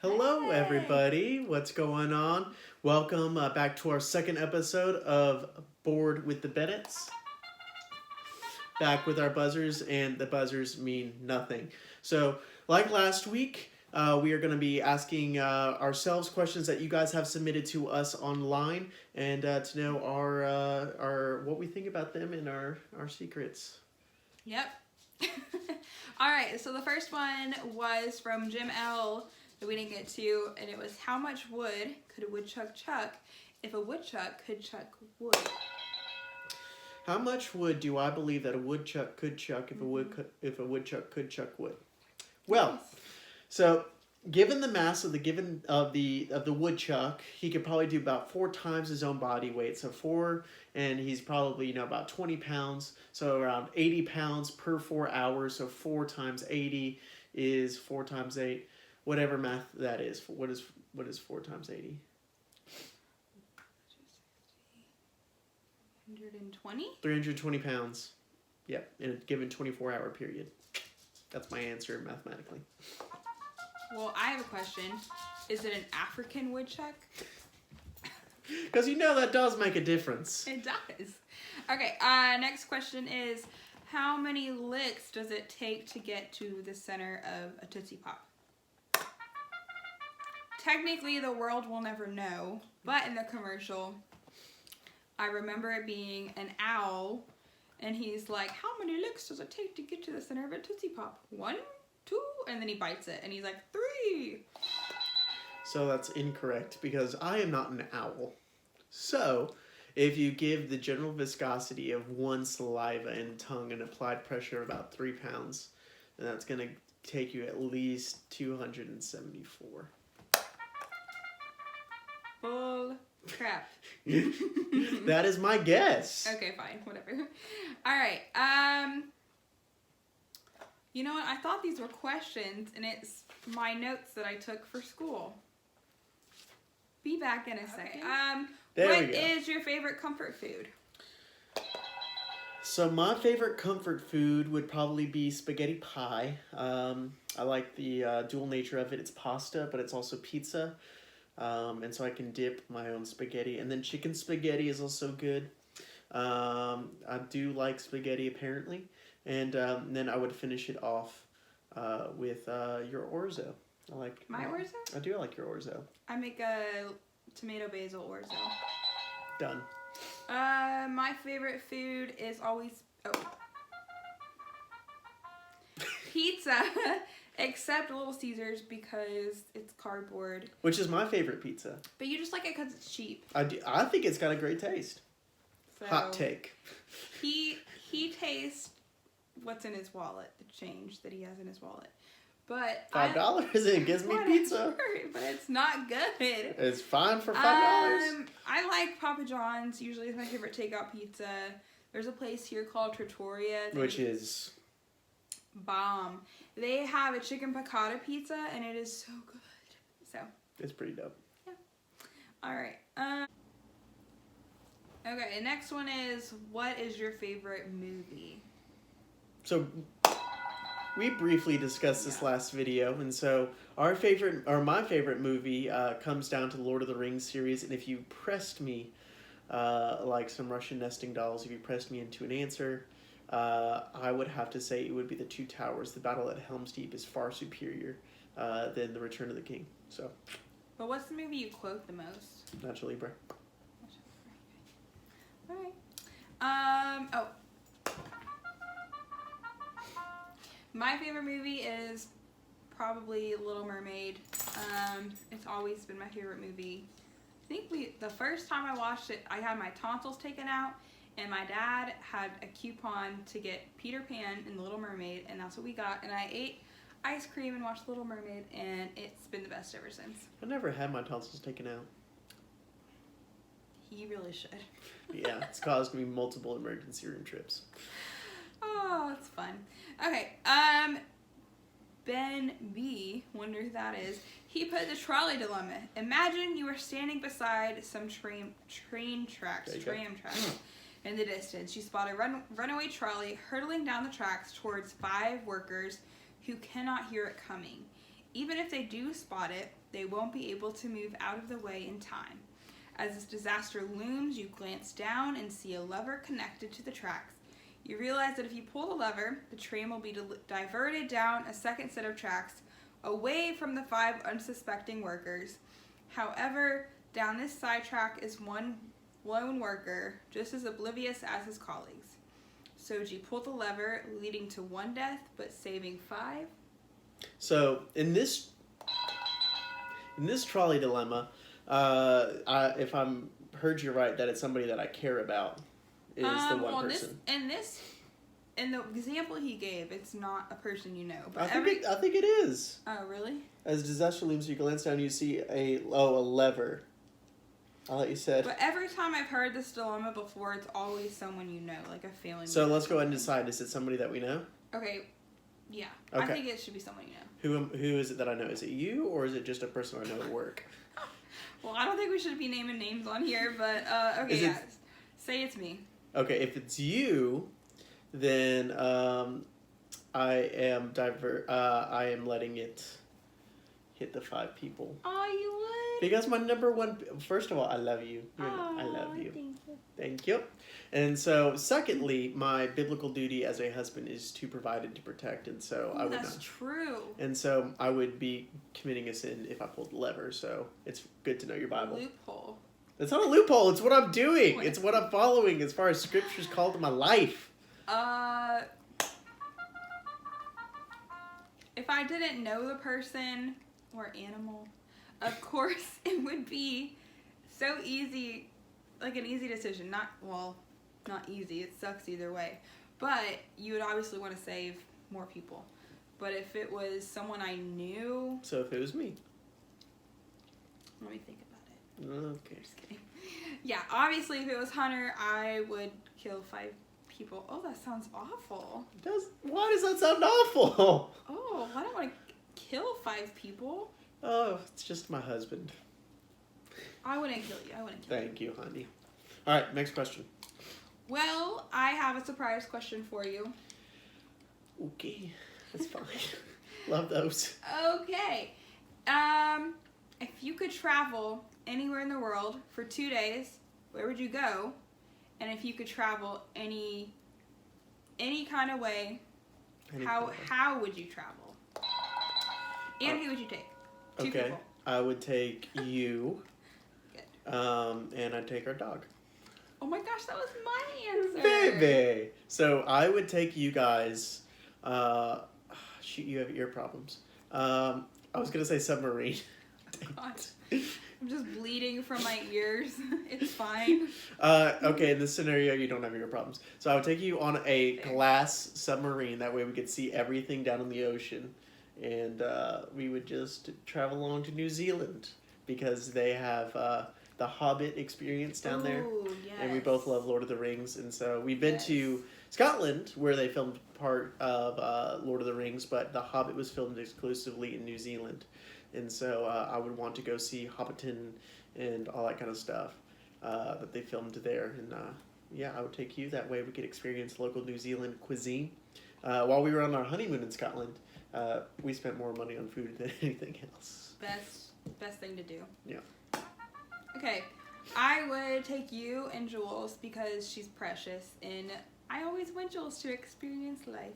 Hello, Hey. everybody. What's going on? Welcome back to our second episode of Bored with the Bennetts. Back with our buzzers, and the buzzers mean nothing. So, like last week, we are going to be asking ourselves questions that you guys have submitted to us online, and to know our what we think about them and our secrets. Yep. All right, so the first one was from Jim L. that we didn't get to, and it was how much wood could a woodchuck chuck if a woodchuck could chuck wood? How much wood do I believe that a woodchuck could chuck if a woodchuck could chuck wood? Well, Nice. so given the mass of the woodchuck, he could probably do about 4 times his own body weight. So 4, and he's probably about 20 pounds. So around 80 pounds per 4 hours. So 4 times 80 is 4 times 8, whatever math that is. What is 4 times 80? 120? 320 pounds. Yep, in a given 24-hour period. That's my answer mathematically. Well, I have a question. Is it an African woodchuck? Because that does make a difference. It does. Okay, next question is how many licks does it take to get to the center of a Tootsie Pop? Technically, the world will never know, but in the commercial, I remember it being an owl, and he's like, how many licks does it take to get to the center of a Tootsie Pop? 1, 2, and then he bites it, and he's like, 3. So that's incorrect, because I am not an owl. So, if you give the general viscosity of 1 saliva and tongue and applied pressure of about 3 pounds, then that's going to take you at least 274. Bull crap. That is my guess. Okay, fine, whatever. All right. You know what? I thought these were questions, and it's my notes that I took for school. Be back in a second. What is your favorite comfort food? So my favorite comfort food would probably be spaghetti pie. I like the dual nature of it. It's pasta, but it's also pizza. And so I can dip my own spaghetti. And then chicken spaghetti is also good. I do like spaghetti, apparently. And then I would finish it off with your orzo. I like my orzo? I do like your orzo. I make a tomato basil orzo. Done. My favorite food is always pizza, except Little Caesars because it's cardboard. Which is my favorite pizza. But you just like it because it's cheap. I think it's got a great taste. So Hot take. He tastes what's in his wallet, the change that he has in his wallet. But $5 it gives me pizza. But it's not good. It's fine for $5. I like Papa John's. Usually it's my favorite takeout pizza. There's a place here called Trattoria. Which is bomb. They have a chicken piccata pizza and it is so good. So it's pretty dope. Yeah. All right. Okay. Next one is what is your favorite movie? So we briefly discussed this last video, and so my favorite movie comes down to the Lord of the Rings series. And if you pressed me, like some Russian nesting dolls, if you pressed me into an answer, I would have to say it would be The Two Towers. The Battle at Helm's Deep is far superior than The Return of the King. So. But what's the movie you quote the most? Nacho Libre. All right. My favorite movie is probably Little Mermaid. It's always been my favorite movie. I think the first time I watched it, I had my tonsils taken out, and my dad had a coupon to get Peter Pan and The Little Mermaid, and that's what we got. And I ate ice cream and watched Little Mermaid, and it's been the best ever since. I never had my tonsils taken out. He really should. Yeah, it's caused me multiple emergency room trips. Oh, that's fun. Okay, Ben B, wonder who that is. He put the trolley dilemma. Imagine you were standing beside some tram tracks in the distance. You spot a runaway trolley hurtling down the tracks towards 5 workers who cannot hear it coming. Even if they do spot it, they won't be able to move out of the way in time. As this disaster looms, you glance down and see a lever connected to the tracks. You realize that if you pull the lever, the train will be diverted down a second set of tracks away from the 5 unsuspecting workers. However, down this side track is one lone worker, just as oblivious as his colleagues. Soji pulled the lever, leading to 1 death, but saving 5. So, in this trolley dilemma, if I'm heard you right, that it's somebody that I care about is the one person. In the example he gave, it's not a person you know. But I think it is. Oh, really? As disaster looms, you glance down, you see a lever. I thought you said. But every time I've heard this dilemma before, it's always someone you know, like a family member. So let's go ahead and decide. Is it somebody that we know? Okay. Yeah. Okay. I think it should be someone you know. Who is it that I know? Is it you, or is it just a person I know at work? Well, I don't think we should be naming names on here, but okay, yeah. Say it's me. Okay, if it's you, then I am letting it hit the 5 people. Oh, you would? Because my number one, first of all, I love you. I love you. Thank you. And so, secondly, my biblical duty as a husband is to provide and to protect, and so I would not. That's true. And so I would be committing a sin if I pulled the lever. So it's good to know your Bible. Loophole. It's not a loophole. It's what I'm doing. It's what I'm following as far as Scripture's called to my life. If I didn't know the person or animal, of course it would be so easy, like an easy decision. Not easy. It sucks either way. But you would obviously want to save more people. But if it was someone I knew... So if it was me. Let me think about it. Okay. Just kidding. Yeah, obviously if it was Hunter, I would kill 5 people. Oh, that sounds awful. Why does that sound awful? Oh, I don't want to kill 5 people. Oh, it's just my husband. I wouldn't kill you. Thank you, honey. All right, next question. Well, I have a surprise question for you. Okay, that's fine. Love those. Okay. If you could travel anywhere in the world for 2 days, where would you go? And if you could travel any kind of way, how would you travel? And who would you take? 2 okay, people. I would take you. Good. And I'd take our dog. Oh my gosh, that was my answer. Baby. So I would take you guys. Shoot, you have ear problems. I was gonna say submarine. God. I'm just bleeding from my ears. It's fine. Okay, in this scenario, you don't have ear problems. So I would take you on a glass submarine. That way we could see everything down in the ocean. And we would just travel along to New Zealand because they have the Hobbit experience down there. Yes. And we both love Lord of the Rings. And so we've been to Scotland, where they filmed part of Lord of the Rings, but the Hobbit was filmed exclusively in New Zealand. And so I would want to go see Hobbiton and all that kind of stuff that they filmed there. And yeah, I would take you. That way we could experience local New Zealand cuisine. While we were on our honeymoon in Scotland, we spent more money on food than anything else. Best thing to do. Yeah. Okay, I would take you and Jules because she's precious, and I always want Jules to experience life.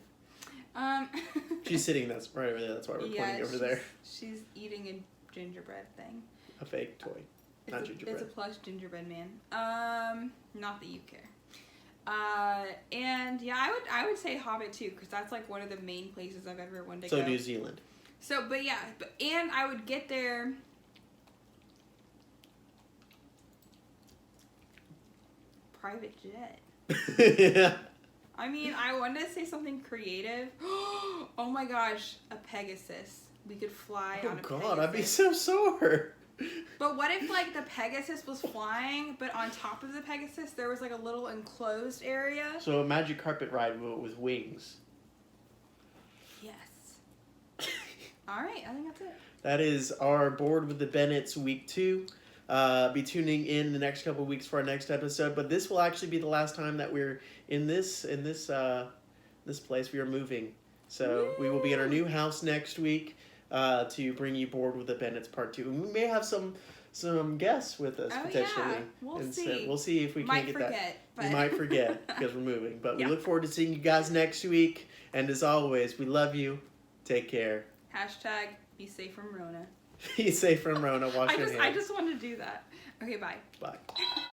She's sitting right over there. That's why we're pointing over there. She's eating a gingerbread thing. A fake toy, not gingerbread. It's a plush gingerbread man. Not that you care. And yeah, I would say Hobbit too, because that's like one of the main places I've ever wanted to go. So New Zealand. So, but yeah, and I would get there. Private jet. Yeah. I mean, I wanted to say something creative. Oh my gosh, a Pegasus. We could fly on a Pegasus. Oh God, I'd be so sore. But what if like the Pegasus was flying, but on top of the Pegasus there was like a little enclosed area? So a magic carpet ride with wings. Yes. All right, I think that's it. That is our Board with the Bennetts week 2. Be tuning in the next couple of weeks for our next episode, but this will actually be the last time that we're in this place. We are moving, so we will be in our new house next week. to bring you Bored with the Bennett's Part 2. And we may have some guests with us potentially. Yeah. We'll see. We'll see if we can get that. But... We might forget because we're moving. But Yeah. we look forward to seeing you guys next week. And as always, we love you. Take care. Hashtag be safe from Rona. Be safe from Rona. Wash your hands. I just want to do that. Okay, bye. Bye.